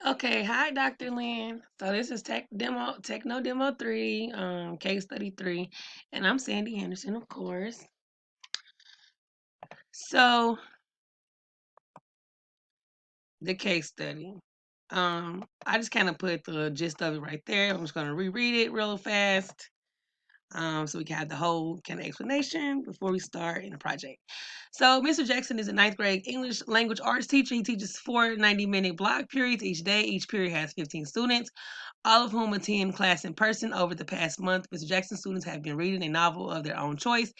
Okay, hi, Dr. Lynn. So this is Techno Demo 3, case study 3, and I'm Sandy Anderson, of course. So the case study. I just kind of put the gist of it right there. I'm just gonna reread it real fast. So we can have the whole kind of explanation before we start in the project. So Mr. Jackson is a ninth grade English language arts teacher. He teaches 4 90-minute block periods each day. Each period has 15 students, all of whom attend class in person. Over the past month, Mr. Jackson students have been reading a novel of their own choice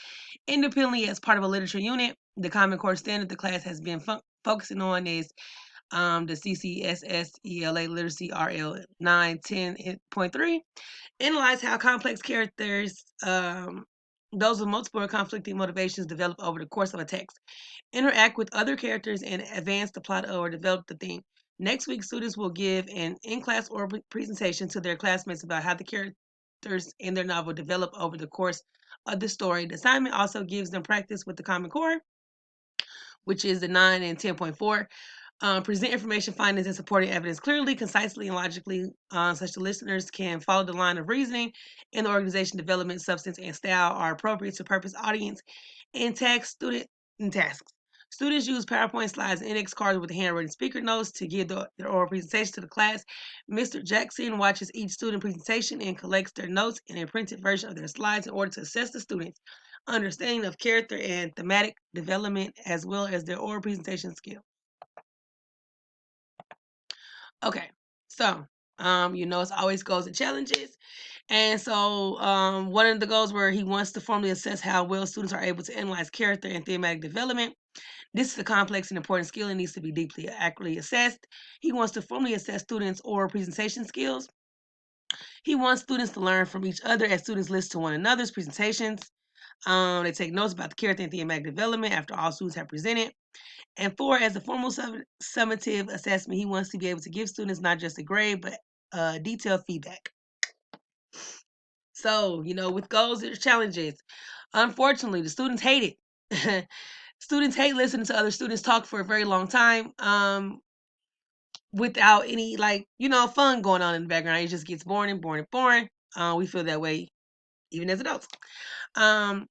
independently as part of a literature unit. The Common Core standard the class has been focusing on is the CCSSELA Literacy RL 910.3. Analyze how complex characters, those with multiple or conflicting motivations, develop over the course of a text. Interact with other characters and advance the plot or develop the theme. Next week, students will give an in-class oral presentation to their classmates about how the characters in their novel develop over the course of the story. The assignment also gives them practice with the Common Core, which is the 9 and 10.4. Present information, findings, and supporting evidence clearly, concisely, and logically, such that listeners can follow the line of reasoning in the organization, development, substance, and style are appropriate to purpose, audience, and task student and tasks. Students use PowerPoint slides and index cards with handwritten speaker notes to give their oral presentation to the class. Mr. Jackson watches each student presentation and collects their notes in a printed version of their slides in order to assess the students' understanding of character and thematic development as well as their oral presentation skills. Okay, so it's always goals and challenges. And so one of the goals where he wants to formally assess how well students are able to analyze character and thematic development. This is a complex and important skill and needs to be deeply accurately assessed. He wants to formally assess students' oral presentation skills. He wants students to learn from each other as students listen to one another's presentations. They take notes about the character and thematic development after all students have presented. And four, as a formal summative assessment, he wants to be able to give students not just a grade, but detailed feedback. So, with goals, there's challenges. Unfortunately, the students hate it. Students hate listening to other students talk for a very long time without any, fun going on in the background. It just gets boring and boring and boring. We feel that way even as adults. Um,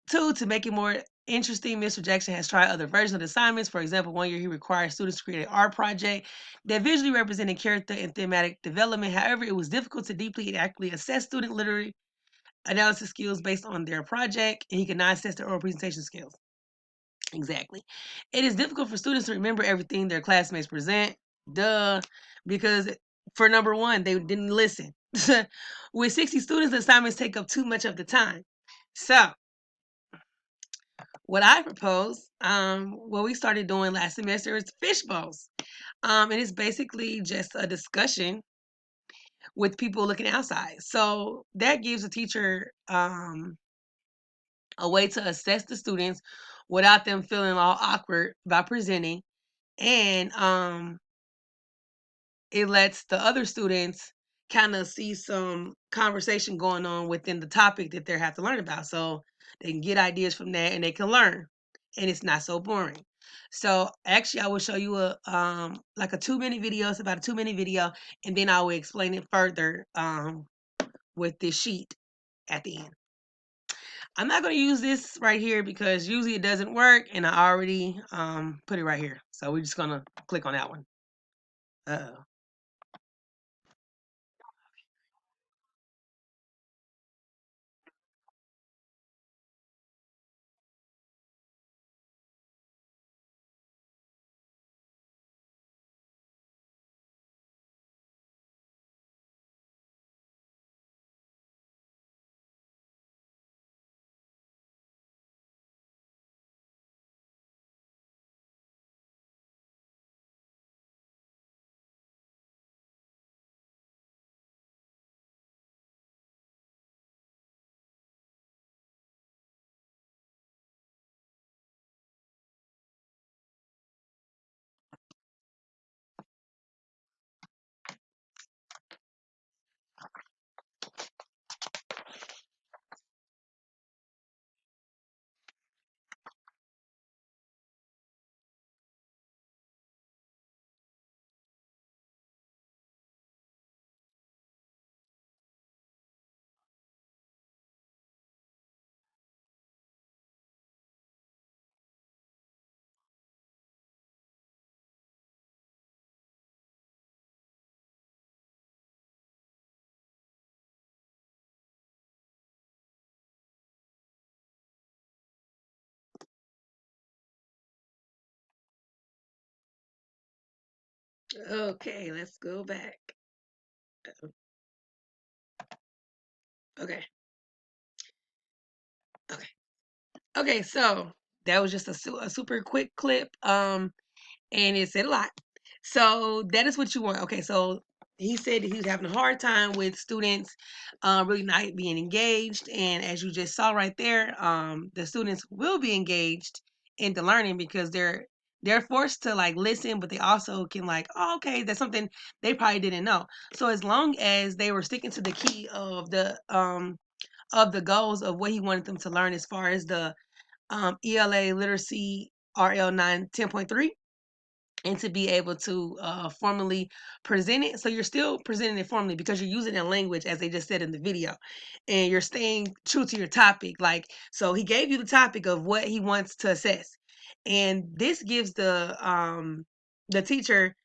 Two, to make it more interesting, Mr. Jackson has tried other versions of the assignments. For example, one year he required students to create an art project that visually represented character and thematic development. However, it was difficult to deeply and accurately assess student literary analysis skills based on their project, and he could not assess their oral presentation skills. Exactly. It is difficult for students to remember everything their classmates present. Duh. Because for number one, they didn't listen. With 60 students, the assignments take up too much of the time. So what I propose, what we started doing last semester is fish bowls. And it's basically just a discussion with people looking outside. So that gives a teacher a way to assess the students without them feeling all awkward about presenting. And it lets the other students kind of see some conversation going on within the topic that they have to learn about. So they can get ideas from that and they can learn. And it's not so boring. So actually I will show you like a 2-minute video. It's about a 2-minute video, and then I will explain it further with this sheet at the end. I'm not going to use this right here because usually it doesn't work, and I already put it right here. So we're just going to click on that one. Uh-oh. Okay, let's go back. Okay. Okay. Okay, so that was just a super quick clip. And it said a lot. So that is what you want. Okay, so he said that he was having a hard time with students really not being engaged. And as you just saw right there, the students will be engaged into learning because they're forced to like listen, but they also can like, oh, okay, that's something they probably didn't know. So as long as they were sticking to the key of the goals of what he wanted them to learn as far as the ELA literacy RL 9 10.3 and to be able to formally present it. So you're still presenting it formally because you're using a language as they just said in the video, and you're staying true to your topic. Like, so he gave you the topic of what he wants to assess, and this gives the teacher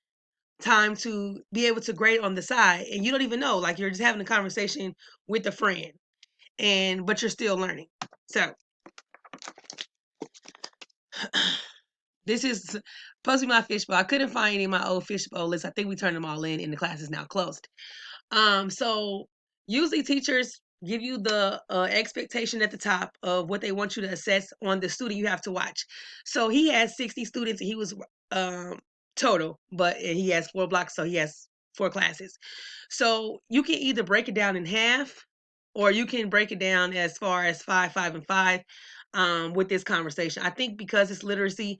time to be able to grade on the side, and you don't even know, like you're just having a conversation with a friend, and but you're still learning. So this is supposed to be my fishbowl. I couldn't find any of my old fishbowl lists. I think we turned them all in, and the class is now closed. So usually teachers give you the expectation at the top of what they want you to assess on the student you have to watch. So he has 60 students, and he was um, total, but he has 4 blocks, so he has 4 classes. So you can either break it down in half, or you can break it down as far as 5, 5, and 5 with this conversation. I think because it's literacy,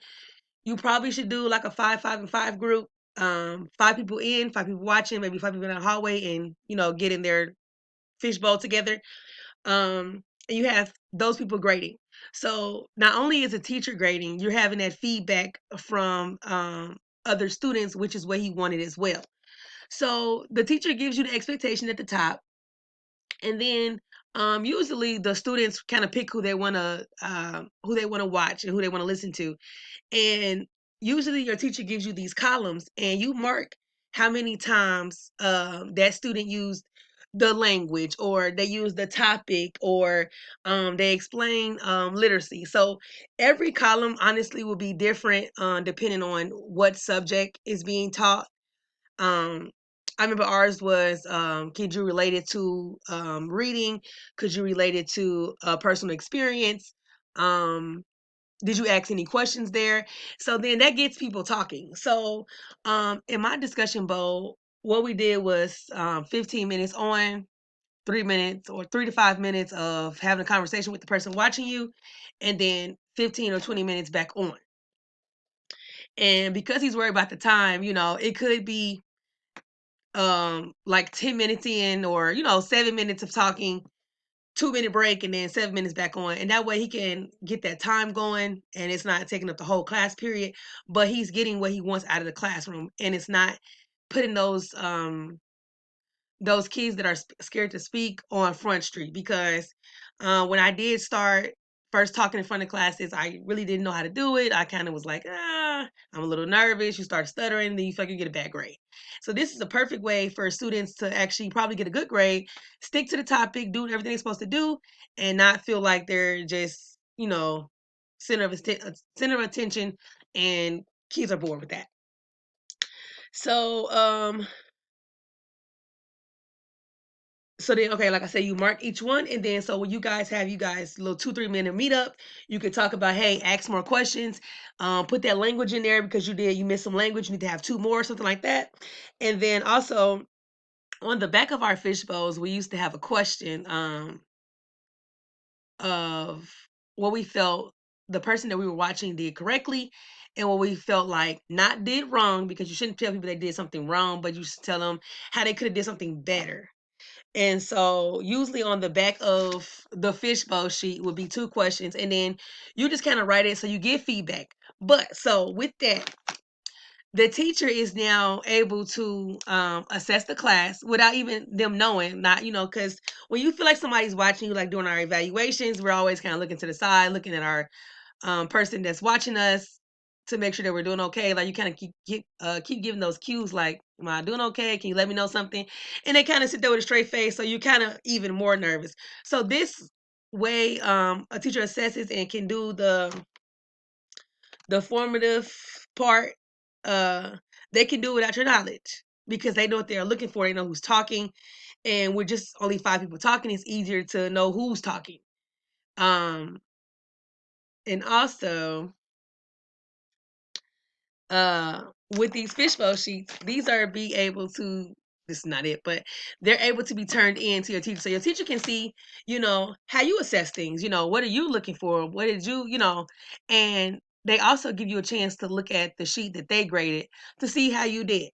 you probably should do like a 5, 5, and 5 group. 5 people in, 5 people watching, maybe 5 people in the hallway, and getting their fishbowl together. And you have those people grading. So not only is a teacher grading, you're having that feedback from other students, which is what he wanted as well. So the teacher gives you the expectation at the top, and then usually the students kind of pick who they want to watch and who they want to listen to. And usually your teacher gives you these columns, and you mark how many times that student used the language, or they use the topic, or they explain literacy. So every column honestly will be different depending on what subject is being taught. um, I remember ours was, could you relate it to reading? Could you relate it to personal experience? Um, did you ask any questions there? So then that gets people talking. So in my discussion bowl, what we did was 15 minutes on, 3 minutes or 3 to 5 minutes of having a conversation with the person watching you, and then 15 or 20 minutes back on. And because he's worried about the time, it could be like 10 minutes in, or 7 minutes of talking, 2 minute break, and then 7 minutes back on. And that way he can get that time going, and it's not taking up the whole class period, but he's getting what he wants out of the classroom, and it's not putting those kids that are scared to speak on Front Street. Because when I did start first talking in front of classes, I really didn't know how to do it. I kind of was like, I'm a little nervous. You start stuttering, then you feel like you get a bad grade. So this is a perfect way for students to actually probably get a good grade, stick to the topic, do everything they're supposed to do, and not feel like they're just, center of attention, and kids are bored with that. So so then, okay, like I said, you mark each one, and then so when you guys have little 2, 3 minute meetup, you could talk about, hey, ask more questions, put that language in there because you missed some language, you need to have 2 more, something like that. And then also on the back of our fish bowls, we used to have a question of what we felt the person that we were watching did correctly, and what we felt like not did wrong, because you shouldn't tell people they did something wrong, but you should tell them how they could have did something better. And so usually on the back of the fishbowl sheet would be 2 questions, and then you just kind of write it so you get feedback. But so with that, the teacher is now able to assess the class without even them knowing, not, because when you feel like somebody's watching you, like during our evaluations, we're always kind of looking to the side, looking at our person that's watching us to make sure that we're doing okay. Like you kind of keep giving those cues, like, am I doing okay? Can you let me know something? And they kind of sit there with a straight face, so you kind of even more nervous. So this way, a teacher assesses and can do the formative part. they can do it without your knowledge because they know what they're looking for. They know who's talking, and we're just only 5 people talking. It's easier to know who's talking. Um, and also, with these fishbowl sheets, these are be able to, this is not it, but they're able to be turned in to your teacher. So your teacher can see, how you assess things, what are you looking for? What did you, and they also give you a chance to look at the sheet that they graded to see how you did.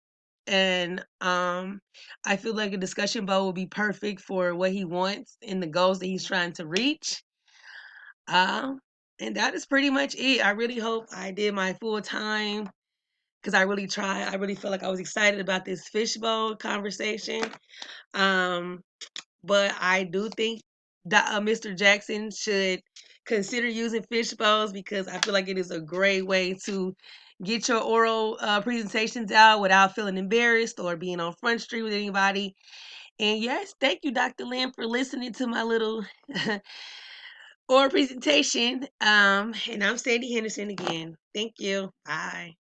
And I feel like a discussion bowl would be perfect for what he wants and the goals that he's trying to reach. Um, and that is pretty much it. I really hope I did my full time because I really tried. I really felt like I was excited about this fishbowl conversation. Um, but I do think that Mr. Jackson should consider using fishbowls because I feel like it is a great way to get your oral presentations out without feeling embarrassed or being on Front Street with anybody. And yes, thank you, Dr. Lamb, for listening to my little oral presentation. And I'm Sandy Henderson again. Thank you. Bye.